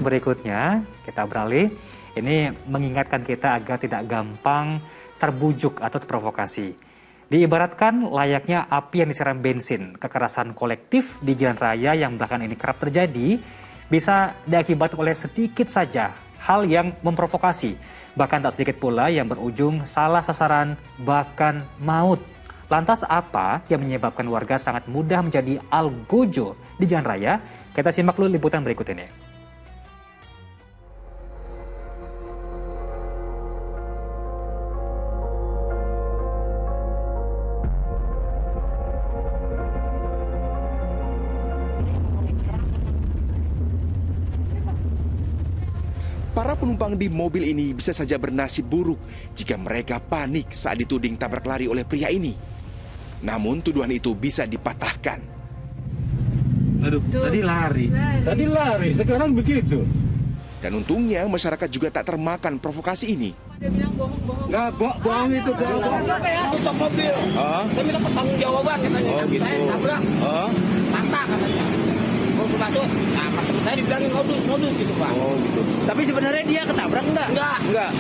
Berikutnya, kita beralih. Ini mengingatkan kita agar tidak gampang terbujuk atau terprovokasi. Diibaratkan layaknya api yang disiram bensin, kekerasan kolektif di jalan raya yang belakangan ini kerap terjadi, bisa diakibatkan oleh sedikit saja hal yang memprovokasi. Bahkan tak sedikit pula yang berujung salah sasaran, bahkan maut. Lantas apa yang menyebabkan warga sangat mudah menjadi algojo di jalan raya? Kita simak dulu liputan berikut ini. Para penumpang di mobil ini bisa saja bernasib buruk jika mereka panik saat dituding tabrak lari oleh pria ini. Namun tuduhan itu bisa dipatahkan. Aduh, tadi lari, sekarang begitu. Dan untungnya masyarakat juga tak termakan provokasi ini. Dia bilang bohong-bohong. Nggak, bohong itu. Untuk mobil. Saya minta pertanggungjawaban katanya. Saya tabrak. Patah katanya. Batu, nah teman saya dibilangin modus gitu Pak. Oh gitu. Tapi sebenarnya dia ketabrak enggak?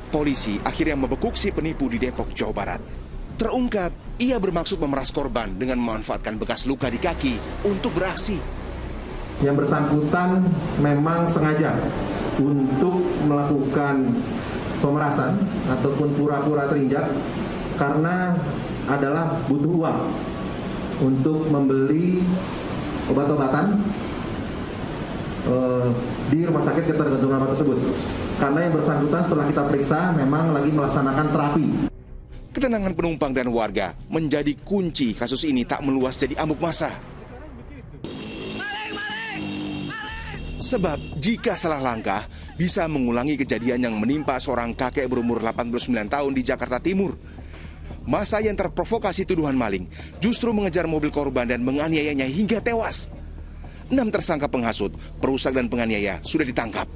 Polisi akhirnya membekuk si penipu di Depok, Jawa Barat. Terungkap, ia bermaksud memeras korban dengan memanfaatkan bekas luka di kaki untuk beraksi. Yang bersangkutan memang sengaja untuk melakukan pemerasan ataupun pura-pura terinjak karena adalah butuh uang untuk membeli obat-obatan di rumah sakit ketergantungan tersebut. Karena yang bersangkutan setelah kita periksa memang lagi melaksanakan terapi. Ketenangan penumpang dan warga menjadi kunci kasus ini tak meluas jadi amuk massa. Sebab jika salah langkah bisa mengulangi kejadian yang menimpa seorang kakek berumur 89 tahun di Jakarta Timur. Masa yang terprovokasi tuduhan maling justru mengejar mobil korban dan menganiayanya hingga tewas. 6 tersangka penghasut, perusak dan penganiaya sudah ditangkap.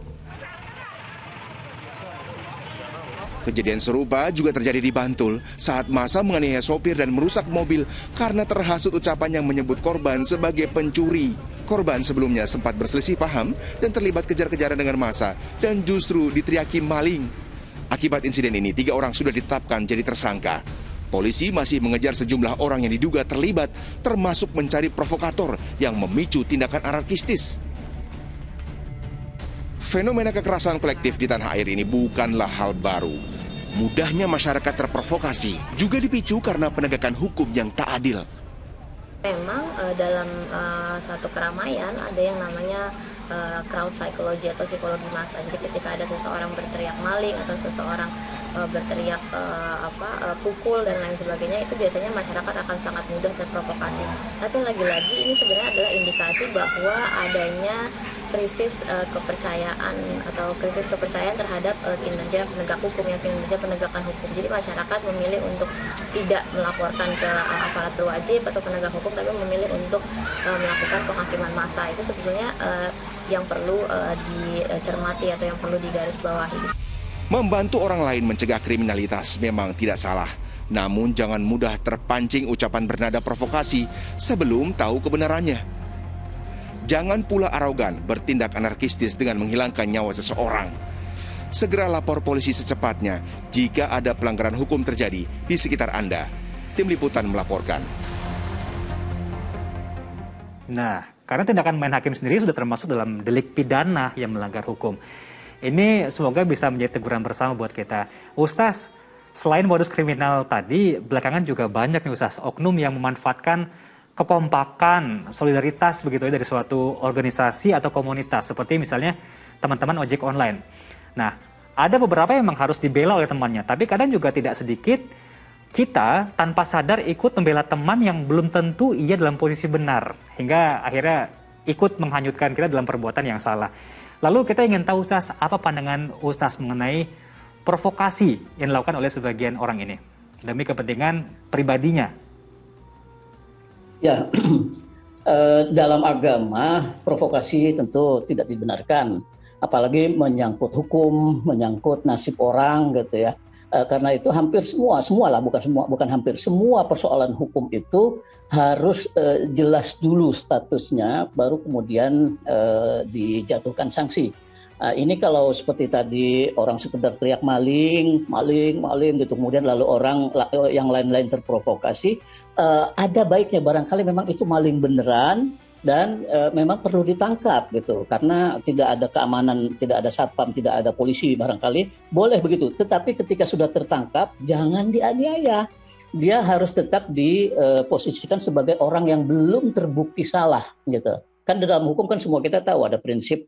Kejadian serupa juga terjadi di Bantul saat masa menganiaya sopir dan merusak mobil karena terhasut ucapan yang menyebut korban sebagai pencuri. Korban sebelumnya sempat berselisih paham dan terlibat kejar-kejaran dengan massa dan justru diteriaki maling. Akibat insiden ini 3 orang sudah ditetapkan jadi tersangka. Polisi masih mengejar sejumlah orang yang diduga terlibat, termasuk mencari provokator yang memicu tindakan anarkistis. Fenomena kekerasan kolektif di tanah air ini bukanlah hal baru. Mudahnya masyarakat terprovokasi juga dipicu karena penegakan hukum yang tak adil. Memang dalam suatu keramaian ada yang namanya crowd psychology atau psikologi massa. Jadi ketika ada seseorang berteriak maling atau seseorang berteriak pukul dan lain sebagainya, itu biasanya masyarakat akan sangat mudah terprovokasi. Tapi lagi-lagi ini sebenarnya adalah indikasi bahwa adanya krisis kepercayaan atau krisis kepercayaan terhadap kinerja penegak hukum, ya, kinerja penegakan hukum. Jadi masyarakat memilih untuk tidak melaporkan ke aparat berwajib atau penegak hukum, tapi memilih untuk melakukan penghakiman massa. Itu sebetulnya yang perlu dicermati atau yang perlu digarisbawahi. Membantu orang lain mencegah kriminalitas memang tidak salah. Namun jangan mudah terpancing ucapan bernada provokasi sebelum tahu kebenarannya. Jangan pula arogan bertindak anarkistis dengan menghilangkan nyawa seseorang. Segera lapor polisi secepatnya jika ada pelanggaran hukum terjadi di sekitar Anda. Tim Liputan melaporkan. Nah, karena tindakan main hakim sendiri sudah termasuk dalam delik pidana yang melanggar hukum. Ini semoga bisa menjadi teguran bersama buat kita. Ustaz, selain modus kriminal tadi, belakangan juga banyak nih Ustaz, oknum yang memanfaatkan kekompakan, solidaritas begitu ya dari suatu organisasi atau komunitas. Seperti misalnya teman-teman ojek online. Nah, ada beberapa yang memang harus dibela oleh temannya, tapi kadang juga tidak sedikit kita tanpa sadar ikut membela teman yang belum tentu ia dalam posisi benar. Hingga akhirnya ikut menghanyutkan kita dalam perbuatan yang salah. Lalu kita ingin tahu Ustaz, apa pandangan Ustaz mengenai provokasi yang dilakukan oleh sebagian orang ini demi kepentingan pribadinya? Ya, dalam agama provokasi tentu tidak dibenarkan, apalagi menyangkut hukum, menyangkut nasib orang gitu ya. Karena itu hampir semua lah, bukan hampir semua persoalan hukum itu harus jelas dulu statusnya, baru kemudian dijatuhkan sanksi. Ini kalau seperti tadi orang sekedar teriak maling gitu, kemudian lalu orang yang lain-lain terprovokasi, ada baiknya barangkali memang itu maling beneran dan memang perlu ditangkap gitu, karena tidak ada keamanan, tidak ada satpam, tidak ada polisi barangkali, boleh begitu. Tetapi ketika sudah tertangkap, jangan dianiaya. Dia harus tetap diposisikan sebagai orang yang belum terbukti salah gitu. Kan dalam hukum kan semua kita tahu ada prinsip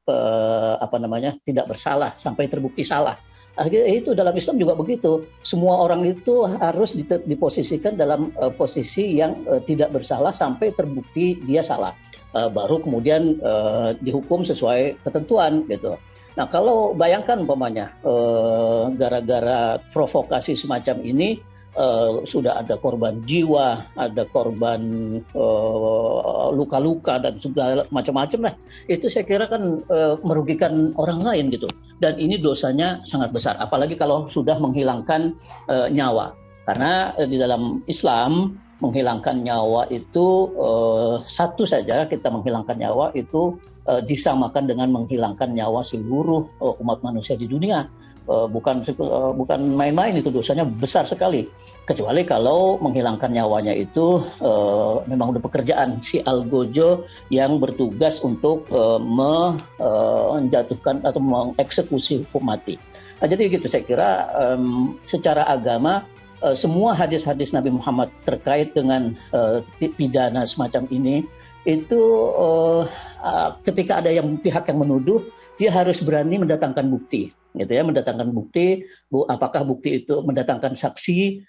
tidak bersalah sampai terbukti salah. Itu dalam Islam juga begitu. Semua orang itu harus diposisikan dalam posisi yang tidak bersalah sampai terbukti dia salah. Baru kemudian dihukum sesuai ketentuan gitu. Nah, kalau bayangkan umpamanya gara-gara provokasi semacam ini sudah ada korban jiwa, ada korban luka-luka dan segala macam-macam lah. Itu saya kira kan merugikan orang lain gitu. Dan ini dosanya sangat besar, apalagi kalau sudah menghilangkan nyawa. Karena di dalam Islam menghilangkan nyawa itu satu saja, kita menghilangkan nyawa itu disamakan dengan menghilangkan nyawa seluruh umat manusia di dunia. Bukan main-main, itu dosanya besar sekali. Kecuali kalau menghilangkan nyawanya itu memang udah pekerjaan si algojo yang bertugas untuk menjatuhkan atau mengeksekusi hukum mati. Nah, jadi gitu saya kira secara agama semua hadis-hadis Nabi Muhammad terkait dengan pidana semacam ini itu ketika ada pihak yang menuduh, dia harus berani mendatangkan bukti, gitu ya, mendatangkan bukti, apakah bukti itu mendatangkan saksi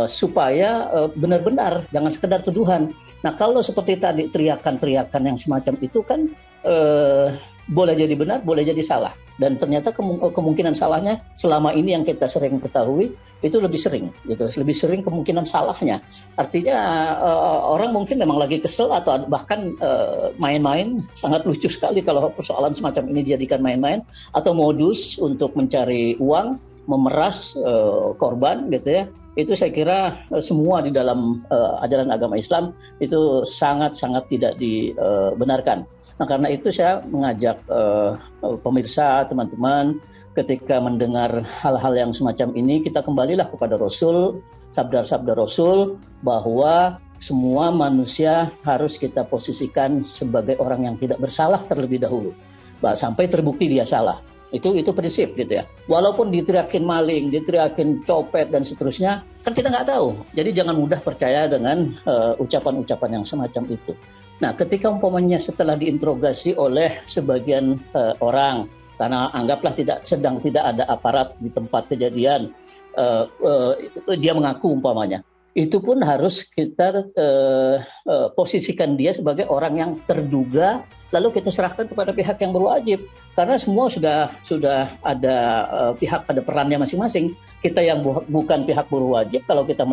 supaya benar-benar, jangan sekedar tuduhan. Nah, kalau seperti tadi teriakan-teriakan yang semacam itu kan boleh jadi benar, boleh jadi salah. Dan ternyata kemungkinan salahnya selama ini yang kita sering ketahui itu lebih sering, gitu, lebih sering kemungkinan salahnya. Artinya orang mungkin memang lagi kesel atau bahkan main-main. Sangat lucu sekali kalau persoalan semacam ini dijadikan main-main atau modus untuk mencari uang, memeras korban, gitu ya. Itu saya kira semua di dalam ajaran agama Islam itu sangat-sangat tidak dibenarkan. Nah, karena itu saya mengajak pemirsa, teman-teman, ketika mendengar hal-hal yang semacam ini, kita kembalilah kepada Rasul, sabda-sabda Rasul, bahwa semua manusia harus kita posisikan sebagai orang yang tidak bersalah terlebih dahulu, sampai terbukti dia salah. Itu prinsip gitu ya. Walaupun diteriakin maling, diteriakin copet dan seterusnya, kan kita nggak tahu. Jadi jangan mudah percaya dengan ucapan-ucapan yang semacam itu. Nah, ketika umpamanya setelah diinterogasi oleh sebagian orang, karena anggaplah sedang tidak ada aparat di tempat kejadian, dia mengaku umpamanya, itu pun harus kita posisikan dia sebagai orang yang terduga, lalu kita serahkan kepada pihak yang berwajib, karena semua sudah ada pihak, ada perannya masing-masing. Kita yang bukan pihak berwajib, kalau kita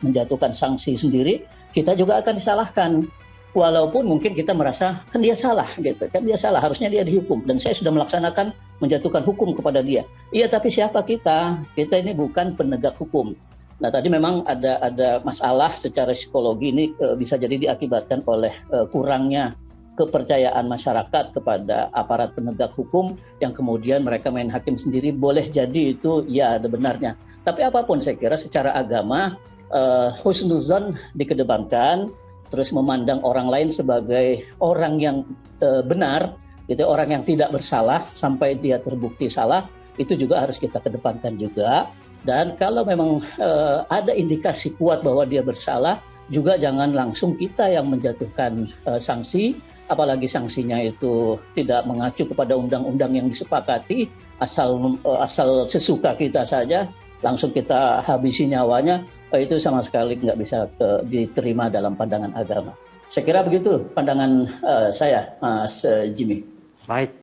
menjatuhkan sanksi sendiri, kita juga akan disalahkan. Walaupun mungkin kita merasa kan dia salah, gitu, kan dia salah, harusnya dia dihukum, dan saya sudah melaksanakan menjatuhkan hukum kepada dia. Iya, tapi siapa kita? Kita ini bukan penegak hukum. Nah, tadi memang ada masalah secara psikologi ini bisa jadi diakibatkan oleh kurangnya kepercayaan masyarakat kepada aparat penegak hukum, yang kemudian mereka main hakim sendiri. Boleh jadi itu ya ada benarnya. Tapi apapun saya kira secara agama husnuzon dikedepankan, terus memandang orang lain sebagai orang yang benar, gitu, orang yang tidak bersalah sampai dia terbukti salah, itu juga harus kita kedepankan juga. Dan kalau memang ada indikasi kuat bahwa dia bersalah, juga jangan langsung kita yang menjatuhkan sanksi, apalagi sanksinya itu tidak mengacu kepada undang-undang yang disepakati, asal sesuka kita saja, langsung kita habisi nyawanya, itu sama sekali nggak bisa diterima dalam pandangan agama. Saya kira begitu pandangan saya, Mas Jimmy. Baik.